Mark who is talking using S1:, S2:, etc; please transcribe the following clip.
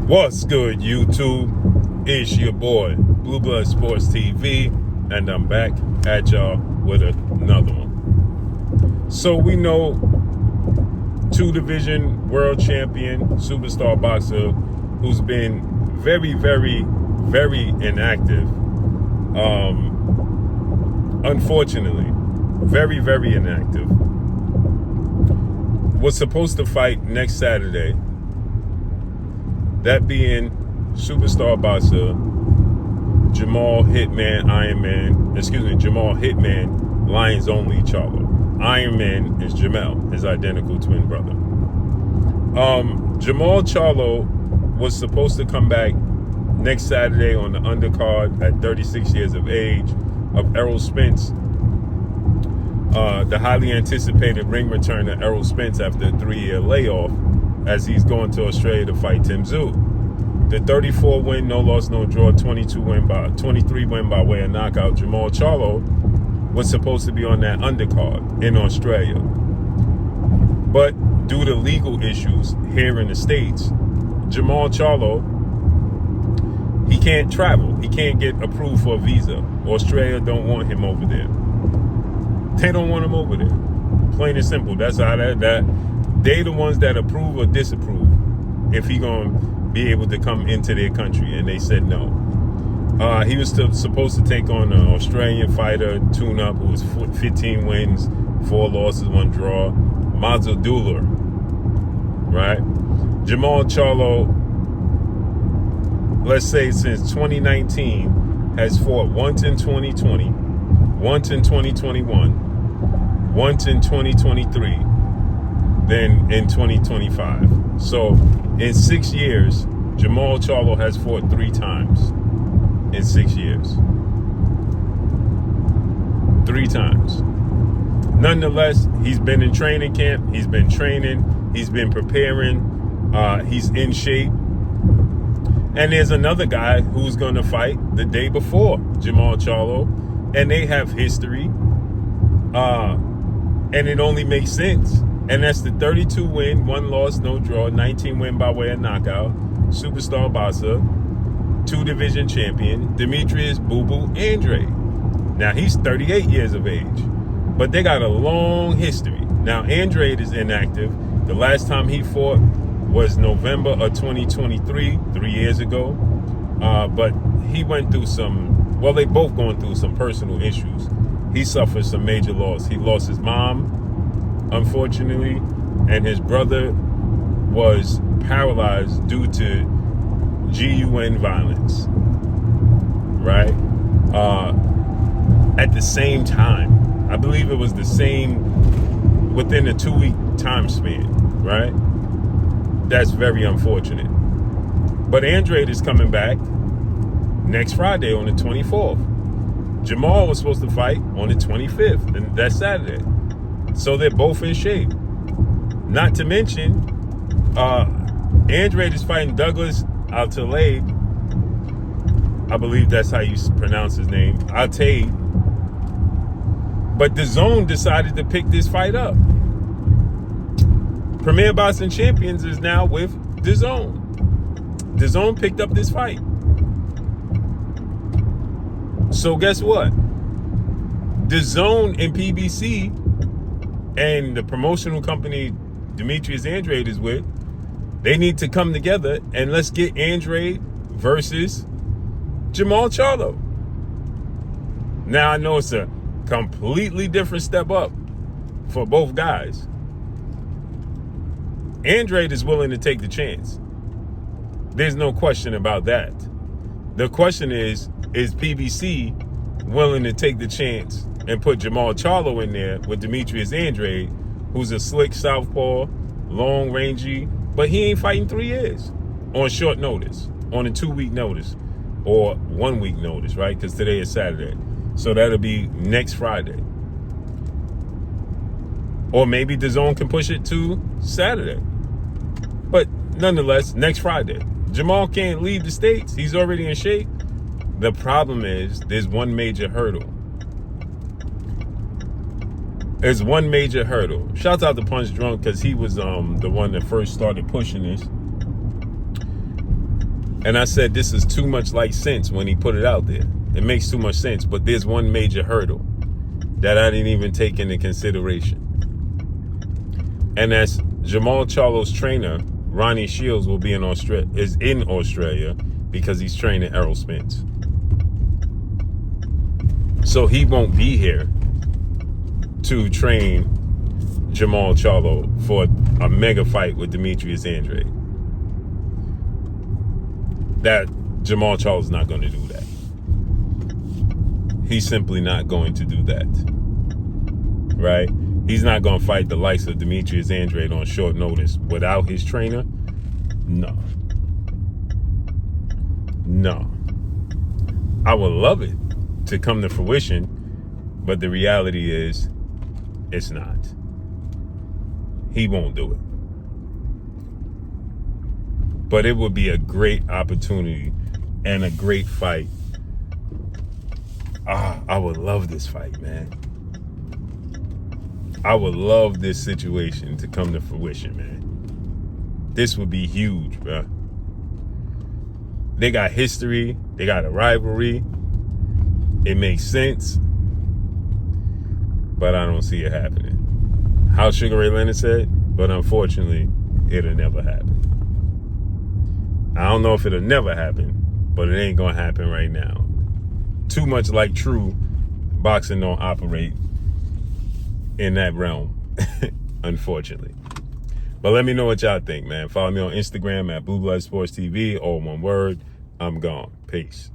S1: What's good, YouTube? It's your boy, Blue Blood Sports TV, and I'm back at y'all with another one. So we know two-division world champion, superstar boxer, who's been very, very, very inactive. Unfortunately, very, very inactive. Was supposed to fight next Saturday. That being superstar boxer Jermall Hitman Lions Only Charlo. Iron Man is Jermall, his identical twin brother. Jermall Charlo was supposed to come back next Saturday on the undercard at 36 years of age of Errol Spence, the highly anticipated ring return of Errol Spence after a 3-year layoff, as he's going to Australia to fight Tim Tszyu. The 34 win, no loss, no draw, 23 win by way of knockout, Jermall Charlo was supposed to be on that undercard in Australia. But due to legal issues here in the States, Jermall Charlo, he can't travel. He can't get approved for a visa. Australia don't want him over there. They don't want him over there. Plain and simple. That's how they the ones that approve or disapprove if he gonna be able to come into their country, and they said no. He was supposed to take on an Australian fighter, tune-up, who was 15 wins, 4 losses, 1 draw, Mazadula, right? Jermall Charlo, let's say since 2019, has fought once in 2020, once in 2021, once in 2023, then in 2025. So in 6 years, Jermall Charlo has fought 3 times in 6 years. 3 times. Nonetheless, he's been in training camp. He's been training. He's been preparing. He's in shape. And there's another guy who's going to fight the day before Jermall Charlo, and they have history. And it only makes sense. And that's the 32 win, 1 loss, no draw, 19 win by way of knockout, superstar boxer, 2-division champion, Demetrius Boo-Boo Andrade. Now, he's 38 years of age, but they got a long history. Now, Andrade is inactive. The last time he fought was November of 2023, 3 years ago. But he went through they both going through some personal issues. He suffered some major loss. He lost his mom, unfortunately, and his brother was paralyzed due to GUN violence, right? At the same time, I believe it was the same within a 2-week time span, right? That's very unfortunate. But Andrade is coming back next Friday on the 24th. Jermall was supposed to fight on the 25th, and that's Saturday. So they're both in shape. Not to mention, Andrade is fighting Douglas Altaide. I believe that's how you pronounce his name. Altaide. But DAZN decided to pick this fight up. Premier Boxing Champions is now with DAZN. DAZN picked up this fight. So guess what? DAZN and PBC and the promotional company Demetrius Andrade is with, they need to come together and let's get Andrade versus Jermall Charlo. Now, I know it's a completely different step up for both guys. Andrade is willing to take the chance. There's no question about that. The question is PBC willing to take the chance and put Jermall Charlo in there with Demetrius Andrade, who's a slick southpaw, long rangy, but he ain't fighting 3 years on short notice, on a 2-week notice, or 1 week notice, right? Because today is Saturday. So that'll be next Friday. Or maybe DAZN can push it to Saturday. But nonetheless, next Friday. Jermall can't leave the States. He's already in shape. The problem is there's one major hurdle. There's one major hurdle. Shouts out to Punch Drunk because he was the one that first started pushing this. And I said, this is too much like sense when he put it out there. It makes too much sense, but there's one major hurdle that I didn't even take into consideration. And that's Jermall Charlo's trainer, Ronnie Shields, will be in Australia because he's training Errol Spence. So he won't be here to train Jermall Charlo for a mega fight with Demetrius Andrade. That Jermall Charlo's not going to do that. He's simply not going to do that. Right? He's not going to fight the likes of Demetrius Andrade on short notice without his trainer. No. I would love it to come to fruition, but the reality is it's not. He won't do it. But it would be a great opportunity and a great fight. I would love this fight, man. I would love this situation to come to fruition, man. This would be huge, bro. They got history. They got a rivalry. It makes sense. But I don't see it happening. How Sugar Ray Leonard said, but unfortunately, it'll never happen. I don't know if it'll never happen, but it ain't gonna happen right now. Too much like true boxing don't operate in that realm, unfortunately. But let me know what y'all think, man. Follow me on Instagram at Blue Blood Sports TV, all one word. I'm gone. Peace.